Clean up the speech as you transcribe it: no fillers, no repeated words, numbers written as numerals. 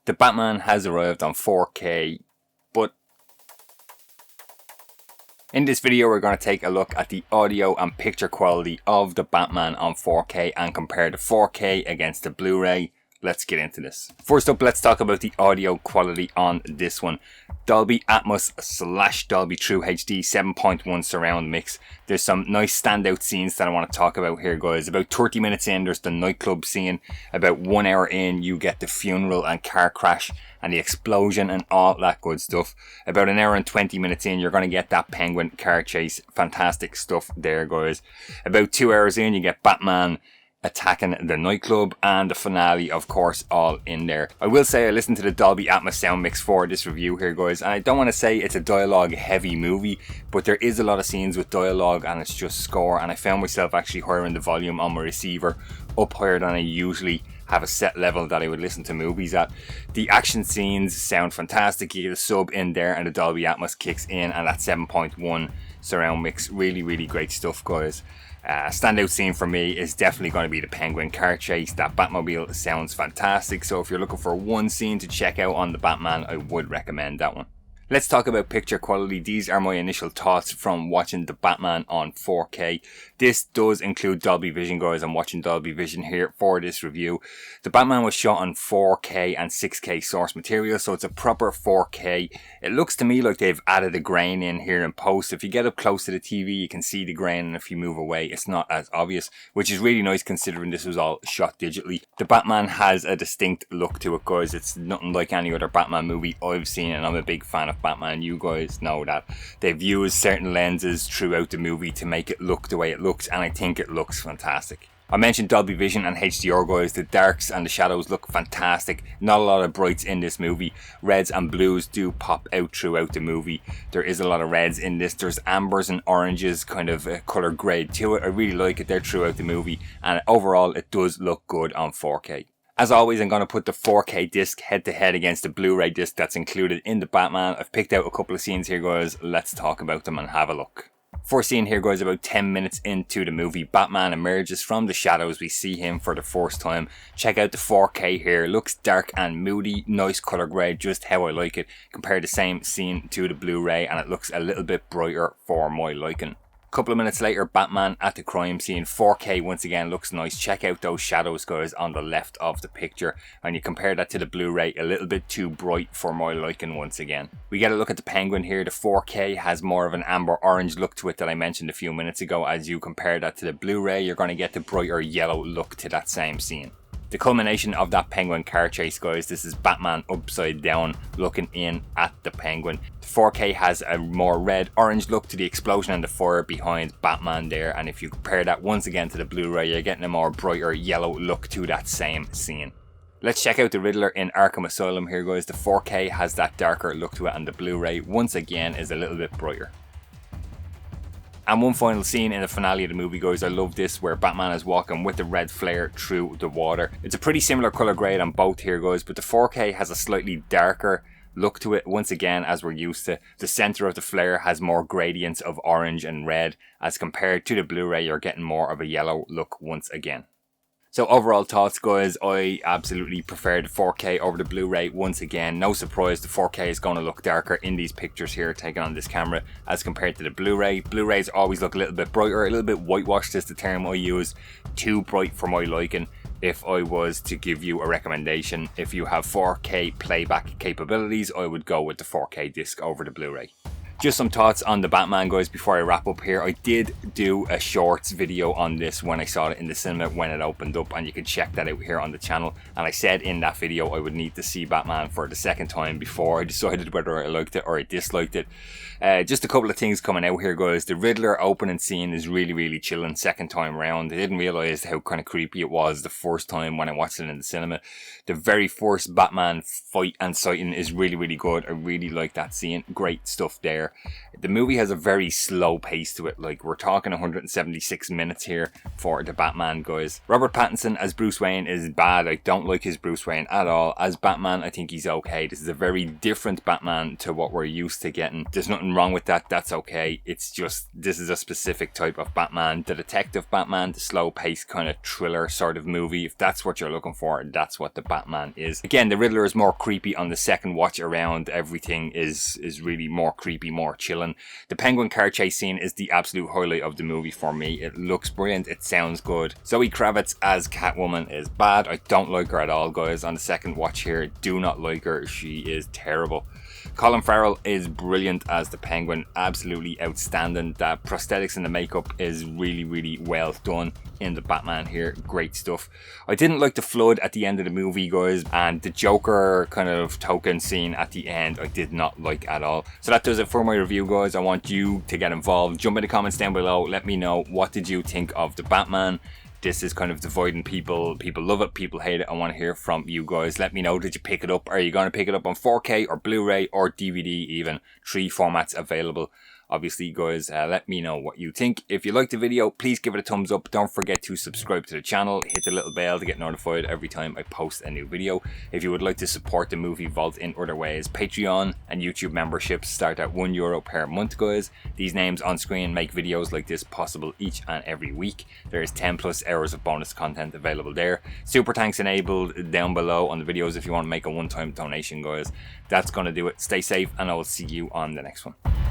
The Batman has arrived on 4K, but in this video we're going to take a look at the audio and picture quality of the Batman on 4K and compare the 4K against the Blu-ray. Let's get into this. First up, let's talk about the audio quality on this one. Dolby Atmos / Dolby True HD 7.1 surround mix. There's some nice standout scenes that I want to talk about here, guys. About 30 minutes in, there's the nightclub scene. About 1 hour in, you get the funeral and car crash and the explosion and all that good stuff. About 1 hour and 20 minutes in, you're going to get that penguin car chase. Fantastic stuff there, guys. About 2 hours in, you get Batman attacking the nightclub, and the finale, of course, all in there. I will say I listened to the Dolby Atmos sound mix for this review here, guys, and I don't want to say it's a dialogue heavy movie, but there is a lot of scenes with dialogue and it's just score, and I found myself actually hiring the volume on my receiver up higher than I usually have a set level that I would listen to movies at. The action scenes sound fantastic. You get a sub in there and the Dolby Atmos kicks in, and that 7.1 surround mix, really great stuff, guys. Standout scene for me is definitely going to be the penguin car chase. That Batmobile sounds fantastic, so if you're looking for one scene to check out on the Batman, I would recommend that one. Let's talk about picture quality. These are my initial thoughts from watching the Batman on 4K. This does include Dolby Vision, guys. I'm watching Dolby Vision here for this review. The Batman was shot on 4K and 6K source material, so it's a proper 4K. It looks to me like they've added a grain in here in post. If you get up close to the TV, you can see the grain, and if you move away, it's not as obvious, which is really nice considering this was all shot digitally. The Batman has a distinct look to it, guys. It's nothing like any other Batman movie I've seen, and I'm a big fan of Batman. You guys know that. They've used certain lenses throughout the movie to make it look the way it looks, and I think it looks fantastic. I mentioned Dolby Vision and HDR, guys. The darks and the shadows look fantastic. Not a lot of brights in this movie. Reds and blues do pop out throughout the movie. There is a lot of reds in this. There's ambers and oranges, kind of a colour grade to it. I really like it there throughout the movie, and overall it does look good on 4K. As always, I'm going to put the 4K disc head to head against the Blu-ray disc that's included in the Batman. I've picked out a couple of scenes here, guys. Let's talk about them and have a look. First scene here, guys, about 10 minutes into the movie. Batman emerges from the shadows. We see him for the first time. Check out the 4K here. Looks dark and moody. Nice colour grade, just how I like it. Compare the same scene to the Blu-ray and it looks a little bit brighter for my liking. Couple of minutes later, Batman at the crime scene. 4K once again looks nice. Check out those shadows, guys, on the left of the picture, and you compare that to the Blu-ray, a little bit too bright for my liking once again. We get a look at the penguin here. The 4K has more of an amber orange look to it that I mentioned a few minutes ago. As you compare that to the Blu-ray, you're going to get the brighter yellow look to that same scene. The culmination of that penguin car chase, guys, this is Batman upside down looking in at the penguin. The 4K has a more red-orange look to the explosion and the fire behind Batman there, and if you compare that once again to the Blu-ray, you're getting a more brighter yellow look to that same scene. Let's check out the Riddler in Arkham Asylum here, guys. The 4K has that darker look to it, and the Blu-ray once again is a little bit brighter. And one final scene in the finale of the movie, guys. I love this, where Batman is walking with the red flare through the water. It's a pretty similar colour grade on both here, guys, but the 4K has a slightly darker look to it once again, as we're used to. The centre of the flare has more gradients of orange and red, as compared to the Blu-ray, you're getting more of a yellow look once again. So overall thoughts, guys, I absolutely prefer the 4K over the Blu-ray once again. No surprise, the 4K is going to look darker in these pictures here taken on this camera as compared to the Blu-ray. Blu-rays always look a little bit brighter, a little bit whitewashed is the term I use. Too bright for my liking. If I was to give you a recommendation, if you have 4K playback capabilities, I would go with the 4K disc over the Blu-ray. Just some thoughts on the Batman, guys, before I wrap up here. I did do a shorts video on this when I saw it in the cinema when it opened up, and you can check that out here on the channel. And I said in that video I would need to see Batman for the second time before I decided whether I liked it or I disliked it. Just a couple of things coming out here, guys. The Riddler opening scene is really chilling second time round. I didn't realise how kind of creepy it was the first time when I watched it in the cinema. The very first Batman fight and sighting is really good. I really like that scene. Great stuff there. The movie has a very slow pace to it. Like, we're talking 176 minutes here for the Batman, guys. Robert Pattinson as Bruce Wayne is bad. I don't like his Bruce Wayne at all. As Batman, I think he's okay. This is a very different Batman to what we're used to getting. There's nothing wrong with that. That's okay. It's just, this is a specific type of Batman. The detective Batman, the slow paced kind of thriller sort of movie. If that's what you're looking for, that's what the Batman is. Again, the Riddler is more creepy on the second watch around. Everything is really more creepy, more chilling. The Penguin car chase scene is the absolute highlight of the movie for me. It looks brilliant. It sounds good. Zoe Kravitz as Catwoman is bad. I don't like her at all, guys. On the second watch here, do not like her. She is terrible. Colin Farrell is brilliant as the Penguin, absolutely outstanding. The prosthetics and the makeup is really well done in the Batman here, great stuff. I didn't like the flood at the end of the movie, guys, and the Joker kind of token scene at the end I did not like at all. So that does it for my review, guys. I want you to get involved. Jump in the comments down below, let me know what did you think of the Batman. This is kind of dividing people. People love it, people hate it. I want to hear from you guys. Let me know, did you pick it up? Are you going to pick it up on 4K or Blu-ray or DVD even? 3 formats available. Obviously, guys, let me know what you think. If you liked the video, please give it a thumbs up. Don't forget to subscribe to the channel. Hit the little bell to get notified every time I post a new video. If you would like to support the Movie Vault in other ways, Patreon and YouTube memberships start at €1 per month, guys. These names on screen make videos like this possible each and every week. There is 10+ hours of bonus content available there. Super thanks enabled down below on the videos if you want to make a one-time donation, guys. That's going to do it. Stay safe, and I will see you on the next one.